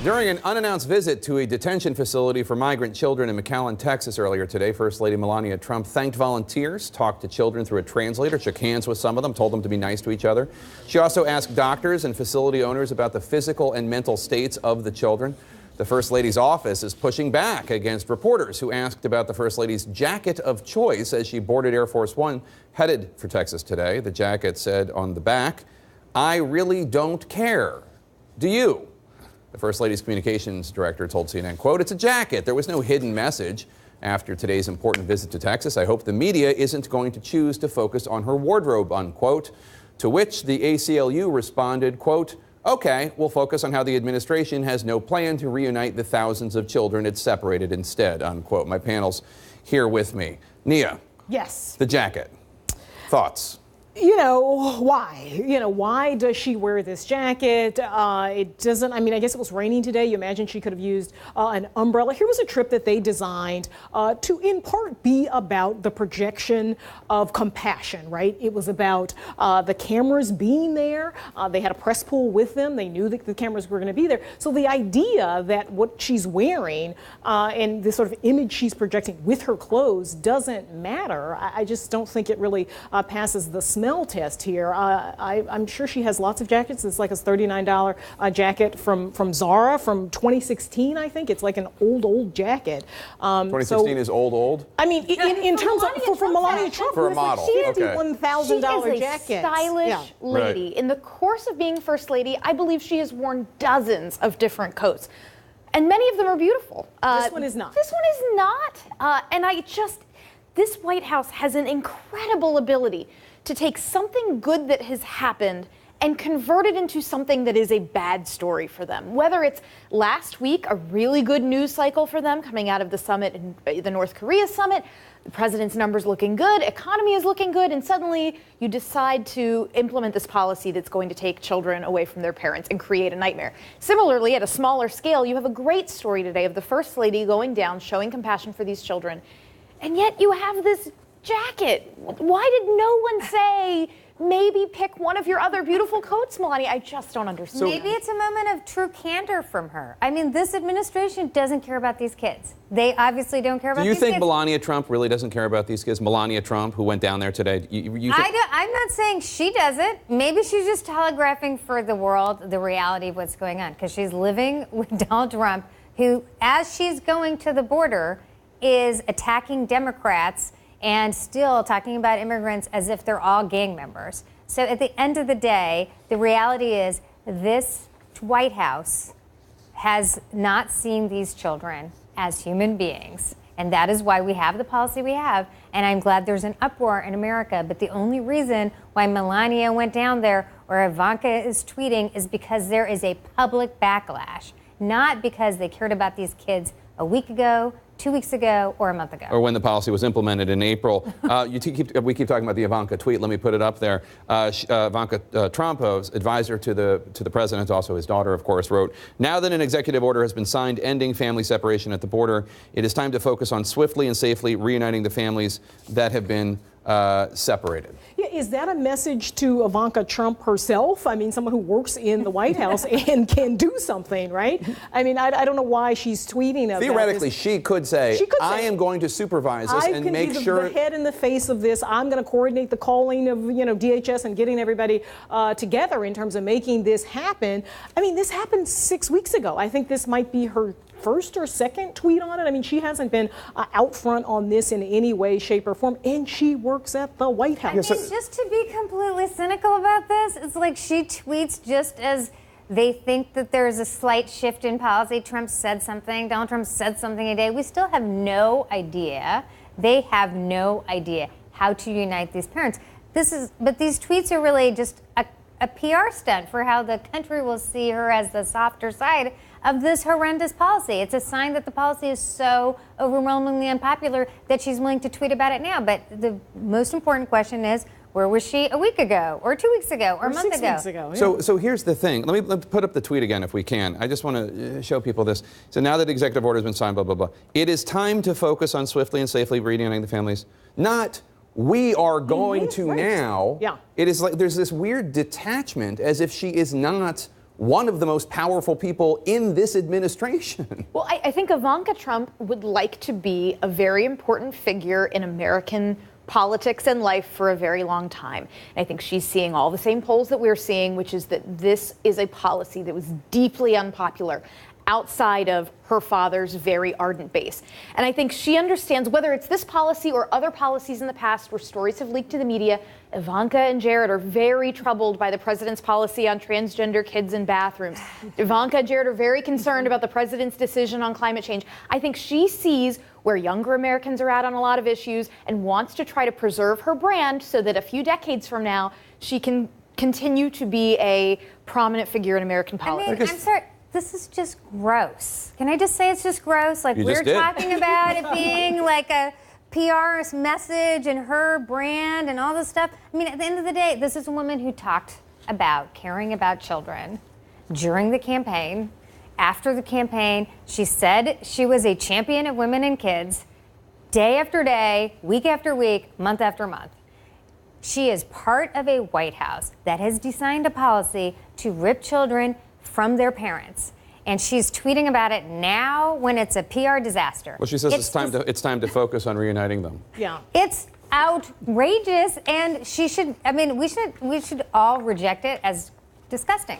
During an unannounced visit to a detention facility for migrant children in McAllen, Texas earlier today, First Lady Melania Trump thanked volunteers, talked to children through a translator, shook hands with some of them, told them to be nice to each other. She also asked doctors and facility owners about the physical and mental states of the children. The First Lady's office is pushing back against reporters who asked about the First Lady's jacket of choice as she boarded Air Force One headed for Texas today. The jacket said on the back, "I really don't care. Do you?" The First Lady's communications director told CNN, quote, "It's a jacket. There was no hidden message. After today's important visit to Texas, I hope the media isn't going to choose to focus on her wardrobe," unquote. To which the ACLU responded, quote, "Okay, we'll focus on how the administration has no plan to reunite the thousands of children it separated instead," unquote. My panel's here with me. Nia. Yes. The jacket. Thoughts? Why does she wear this jacket? It doesn't, I guess it was raining today. You imagine she could have used an umbrella. Here was a trip that they designed to in part be about the projection of compassion, right? It was about the cameras being there. They had a press pool with them. They knew that the cameras were going to be there. So the idea that what she's wearing and the sort of image she's projecting with her clothes doesn't matter. I just don't think it really passes the smell test here. I'm sure she has lots of jackets. It's like a $39 jacket from Zara from 2016, I think. It's like an old jacket. 2016 is old? I mean, in terms of, for Melania Trump, for a model. $51,000 jacket. She is a stylish lady. Right. In the course of being First Lady, I believe she has worn dozens of different coats. And many of them are beautiful. This one is not. This one is not. And this White House has an incredible ability to take something good that has happened and convert it into something that is a bad story for them. Whether it's last week, a really good news cycle for them coming out of the summit, the North Korea summit, the president's numbers looking good, economy is looking good, and suddenly you decide to implement this policy that's going to take children away from their parents and create a nightmare. Similarly, at a smaller scale, you have a great story today of the First Lady going down, showing compassion for these children, and yet you have this jacket. Why did no one say, maybe pick one of your other beautiful coats, Melania? I just don't understand. So maybe it's a moment of true candor from her. I mean, this administration doesn't care about these kids. They obviously don't care about these kids. Do you think Melania Trump really doesn't care about these kids? Melania Trump, who went down there today. I'm not saying she doesn't. Maybe she's just telegraphing for the world the reality of what's going on, because she's living with Donald Trump, who, as she's going to the border, is attacking Democrats and still talking about immigrants as if they're all gang members. So at the end of the day, the reality is this White House has not seen these children as human beings. And that is why we have the policy we have. And I'm glad there's an uproar in America. But the only reason why Melania went down there or Ivanka is tweeting is because there is a public backlash, not because they cared about these kids a week ago, 2 weeks ago, or a month ago. Or when the policy was implemented in April. We keep talking about the Ivanka tweet. Let me put it up there. Ivanka Trump, advisor to the president, also his daughter, of course, wrote, "Now that an executive order has been signed ending family separation at the border, it is time to focus on swiftly and safely reuniting the families that have been separated." Yeah, is that a message to Ivanka Trump herself? I mean, someone who works in the White House and can do something, right? I mean, I don't know why she's tweeting about Theoretically, this. she could say, I am going to supervise this and make sure. I can be the head and the face of this. I'm going to coordinate the calling of, DHS and getting everybody together in terms of making this happen. I mean, this happened 6 weeks ago. I think this might be her first or second tweet on it. I mean, she hasn't been out front on this in any way, shape, or form, and she works at the White House. I mean, just to be completely cynical about this, it's like she tweets just as they think that there's a slight shift in policy. Trump said something, Donald Trump said something a day. We still have no idea. They have no idea how to unite these parents. But these tweets are really just a PR stunt for how the country will see her as the softer side of this horrendous policy. It's a sign that the policy is so overwhelmingly unpopular that she's willing to tweet about it now. But the most important question is, where was she a week ago, or 2 weeks ago, or a month ago? 6 weeks ago. Yeah. So here's the thing. Let me put up the tweet again if we can. I just want to show people this. So now that the executive order has been signed, blah, blah, blah. It is time to focus on swiftly and safely reuniting the families, not we are going to now. Yeah. It is like there's this weird detachment as if she is not one of the most powerful people in this administration. Well, I think Ivanka Trump would like to be a very important figure in American politics and life for a very long time. And I think she's seeing all the same polls that we're seeing, which is that this is a policy that was deeply unpopular outside of her father's very ardent base. And I think she understands, whether it's this policy or other policies in the past where stories have leaked to the media, Ivanka and Jared are very troubled by the president's policy on transgender kids in bathrooms. Ivanka and Jared are very concerned about the president's decision on climate change. I think she sees where younger Americans are at on a lot of issues and wants to try to preserve her brand so that a few decades from now, she can continue to be a prominent figure in American politics. I'm sorry. This is just gross. Can I just say it's just gross? Like, we're talking about it being like a PR message and her brand and all this stuff. I mean, at the end of the day, this is a woman who talked about caring about children during the campaign. After the campaign, she said she was a champion of women and kids, day after day, week after week, month after month. She is part of a White House that has designed a policy to rip children from their parents. And she's tweeting about it now when it's a PR disaster. Well, she says it's time to focus on reuniting them. Yeah. It's outrageous, and she should, I mean, we should all reject it as disgusting.